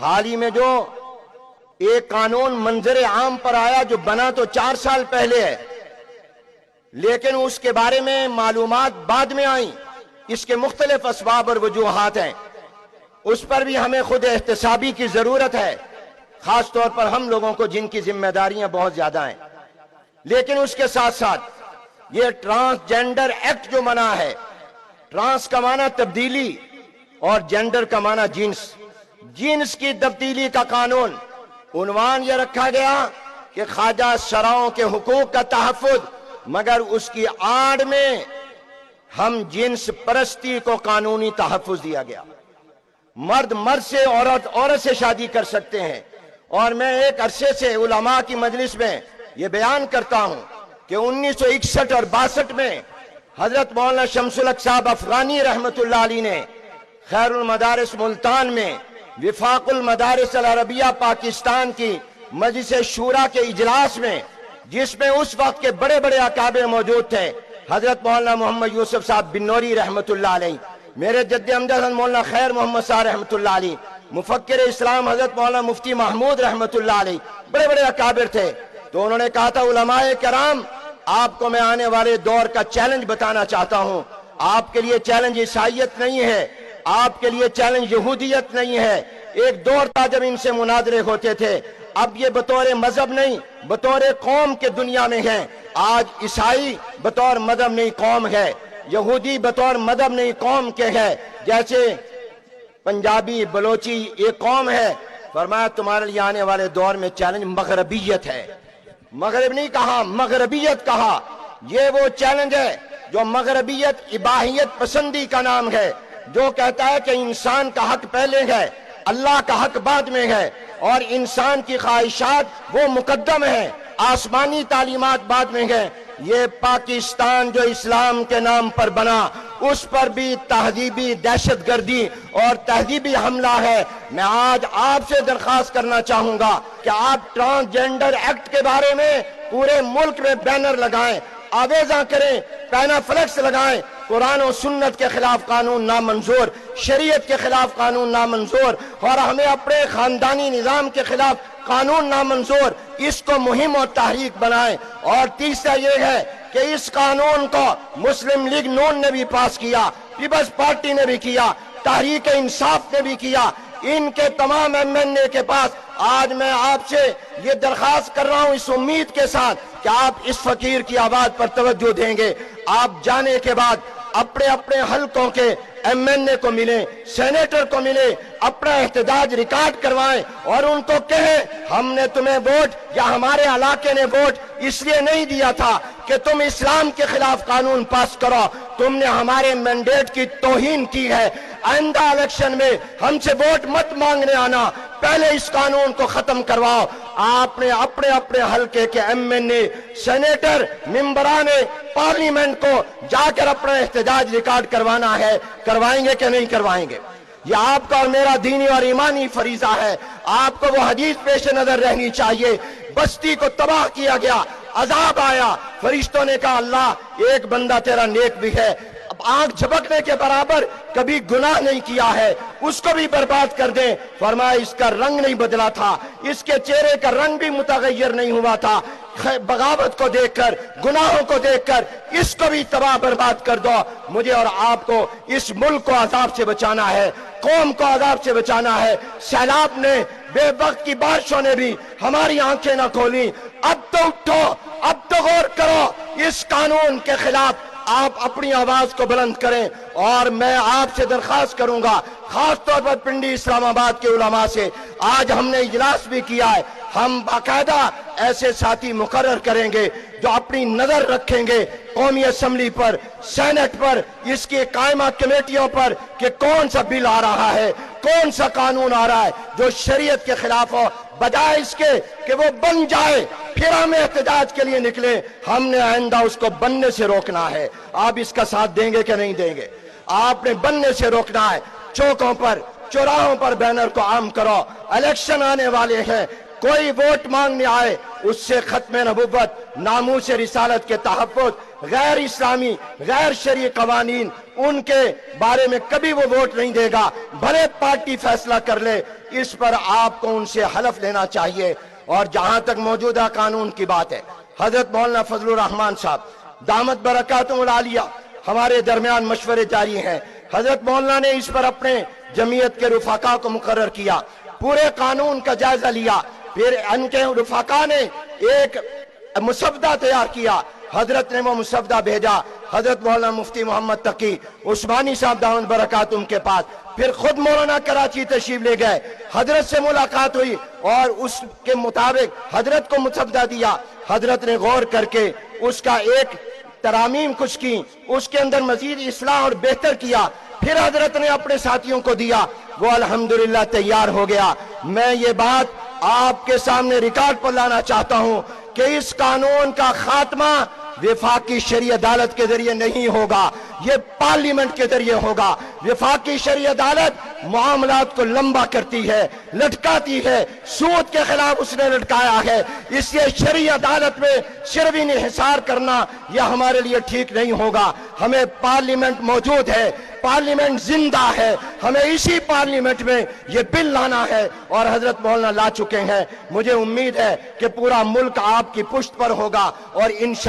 حال ہی میں جو ایک قانون منظر عام پر آیا جو بنا تو 4 سال پہلے ہے، لیکن اس کے بارے میں معلومات بعد میں آئیں، اس کے مختلف اسباب اور وجوہات ہیں، اس پر بھی ہمیں خود احتسابی کی ضرورت ہے، خاص طور پر ہم لوگوں کو جن کی ذمہ داریاں بہت زیادہ ہیں۔ لیکن اس کے ساتھ ساتھ یہ ٹرانسجینڈر ایکٹ جو بنا ہے، ٹرانس کا معنی تبدیلی اور جینڈر کا معنی جنس کی تبدیلی کا قانون، عنوان یہ رکھا گیا کہ خواجہ سراؤں کے حقوق کا تحفظ، مگر اس کی آڑ میں ہم جنس پرستی کو قانونی تحفظ دیا گیا۔ مرد مرد سے، عورت سے شادی کر سکتے ہیں، اور میں ایک عرصے سے علماء کی مجلس میں یہ بیان کرتا ہوں کہ 1961 اور 62 میں حضرت مولانا شمس الحق صاحب افغانی رحمت اللہ علیہ نے خیر المدارس ملتان میں وفاق المدارس العربیہ پاکستان کی مجلس شورا کے اجلاس میں، جس میں اس وقت کے بڑے بڑے اکابر موجود تھے، حضرت مولانا محمد یوسف صاحب بنوری رحمت اللہ علیہ، میرے جد امجد مولانا خیر محمد صاحب رحمت اللہ علیہ، مفکر اسلام حضرت مولانا مفتی محمود رحمت اللہ علیہ، بڑے بڑے اکابر تھے، تو انہوں نے کہا تھا علماء کرام، آپ کو میں آنے والے دور کا چیلنج بتانا چاہتا ہوں۔ آپ کے لیے چیلنج عیسائیت نہیں ہے، آپ کے لیے چیلنج یہودیت نہیں ہے۔ ایک دور تھا جب ان سے مناظرے ہوتے تھے، اب یہ بطور مذہب نہیں، بطور قوم کے دنیا میں ہیں۔ آج عیسائی بطور مذہب نہیں قوم ہے، یہودی بطور مذہب نہیں قوم کے ہے، جیسے پنجابی بلوچی ایک قوم ہے۔ فرمایا تمہارے لیے آنے والے دور میں چیلنج مغربیت ہے۔ مغرب نہیں کہا، مغربیت کہا۔ یہ وہ چیلنج ہے جو مغربیت اباحیت پسندی کا نام ہے، جو کہتا ہے کہ انسان کا حق پہلے ہے، اللہ کا حق بعد میں ہے، اور انسان کی خواہشات وہ مقدم ہیں، آسمانی تعلیمات بعد میں ہیں۔ یہ پاکستان جو اسلام کے نام پر بنا، اس پر بھی تہذیبی دہشت گردی اور تہذیبی حملہ ہے۔ میں آج آپ سے درخواست کرنا چاہوں گا کہ آپ ٹرانسجینڈر ایکٹ کے بارے میں پورے ملک میں بینر لگائیں، آویزاں کریں، پینا فلیکس لگائیں۔ قرآن و سنت کے خلاف قانون نامنظور، شریعت کے خلاف قانون نامنظور، اور ہمیں اپنے خاندانی نظام کے خلاف قانون نامنظور۔ اس کو مہم اور تحریک بنائیں۔ اور تیسرا یہ ہے کہ اس قانون کو مسلم لیگ نون نے بھی پاس کیا، پیپلز پارٹی نے بھی کیا، تحریک انصاف نے بھی کیا، ان کے تمام ایم این اے کے پاس۔ آج میں آپ سے یہ درخواست کر رہا ہوں اس امید کے ساتھ کہ آپ اس فقیر کی آواز پر توجہ دیں گے۔ آپ جانے کے بعد اپنے اپنے حلقوں کے ایم این اے کو ملیں، سینیٹر کو ملیں، اپنا احتجاج ریکارڈ کروائیں اور ان کو کہیں ہم نے تمہیں ووٹ یا ہمارے علاقے نے ووٹ اس لیے نہیں دیا تھا کہ تم اسلام کے خلاف قانون پاس کرو، تم نے ہمارے مینڈیٹ کی توہین کی ہے۔ آئندہ الیکشن میں ہم سے ووٹ مت مانگنے آنا، پہلے اس قانون کو ختم کرواؤ۔ آپ نے اپنے اپنے حلقے کے ایم این اے، سینیٹر، ممبران پارلیمنٹ کو جا کر اپنا احتجاج ریکارڈ کروانا ہے۔ کروائیں گے کہ نہیں کروائیں گے؟ یہ آپ کا اور میرا دینی اور ایمانی فریضہ ہے۔ آپ کو وہ حدیث پیش نظر رہنی چاہیے، بستی کو تباہ کیا گیا، عذاب آیا، فرشتوں نے کہا اللہ ایک بندہ تیرا نیک بھی ہے، اب آنکھ جھپکنے کے برابر کبھی گناہ نہیں کیا ہے، اس کو بھی برباد کر دیں۔ فرمایا اس کا رنگ نہیں بدلا تھا، اس کے چہرے کا رنگ بھی متغیر نہیں ہوا تھا، بغاوت کو دیکھ کر، گناہوں کو دیکھ کر اس کو بھی تباہ برباد کر دو۔ مجھے اور آپ کو اس ملک کو عذاب سے بچانا ہے، قوم کو عذاب سے بچانا ہے۔ سیلاب نے، بے وقت کی بارشوں نے بھی ہماری آنکھیں نہ کھولیں۔ اب تو اٹھو، اب تو غور کرو، اس قانون کے خلاف آپ اپنی آواز کو بلند کریں۔ اور میں آپ سے درخواست کروں گا، خاص طور پر پنڈی اسلام آباد کے علماء سے، آج ہم نے اجلاس بھی کیا ہے، ہم باقاعدہ ایسے ساتھی مقرر کریں گے جو اپنی نظر رکھیں گے قومی اسمبلی پر، سینٹ پر، اس کی قائمہ کمیٹیوں پر کہ کون سا بل آ رہا ہے، کون سا قانون آ رہا ہے جو شریعت کے خلاف ہو، بجائے اس کے کہ وہ بن جائے پھر ہم احتجاج کے لیے نکلیں۔ ہم نے آئندہ اس کو بننے سے روکنا ہے۔ آپ اس کا ساتھ دیں گے کہ نہیں دیں گے؟ آپ نے بننے سے روکنا ہے۔ چوکوں پر، چوراہوں پر بینر کو عام کرو، الیکشن آنے والے ہیں، کوئی ووٹ مانگنے آئے اس سے ختم نبوت، ناموس رسالت کے تحفظ، غیر اسلامی غیر شرعی قوانین ان کے بارے میں کبھی وہ ووٹ نہیں دے گا، بھلے پارٹی فیصلہ کر لے، اس پر آپ کو ان سے حلف لینا چاہیے۔ اور جہاں تک موجودہ قانون کی بات ہے، حضرت مولانا فضل الرحمان صاحب دامت برکاتہم العالیہ ہمارے درمیان مشورے جاری ہیں۔ حضرت مولانا نے اس پر اپنے جمعیت کے رفقا کو مقرر کیا، پورے قانون کا جائزہ لیا، پھر ان کے رفقا نے ایک مسودہ تیار کیا، حضرت نے وہ مسودہ بھیجا حضرت مولانا مفتی محمد تقی عثمانی صاحب دامت برکاتہم کے پاس، پھر خود مولانا کراچی تشریف لے گئے، حضرت سے ملاقات ہوئی اور اس کے مطابق حضرت کو مسودہ دیا، حضرت نے غور کر کے اس کا ایک ترامیم کچھ کی، اس کے اندر مزید اصلاح اور بہتر کیا، پھر حضرت نے اپنے ساتھیوں کو دیا، وہ الحمدللہ تیار ہو گیا۔ میں یہ بات آپ کے سامنے ریکارڈ پر لانا چاہتا ہوں کہ اس قانون کا خاتمہ وفاقی شرعی عدالت کے ذریعے نہیں ہوگا، یہ پارلیمنٹ کے ذریعے ہوگا۔ وفاقی شرعی عدالت معاملات کو لمبا کرتی ہے، لٹکاتی ہے، سود کے خلاف اس نے لٹکایا ہے، اس لیے شرعی عدالت میں صرف انحصار کرنا یہ ہمارے لیے ٹھیک نہیں ہوگا۔ ہمیں پارلیمنٹ موجود ہے، پارلیمنٹ زندہ ہے، ہمیں اسی پارلیمنٹ میں یہ بل لانا ہے اور حضرت مولانا لا چکے ہیں۔ مجھے امید ہے کہ پورا ملک آپ کی پشت پر ہوگا اور انشاءاللہ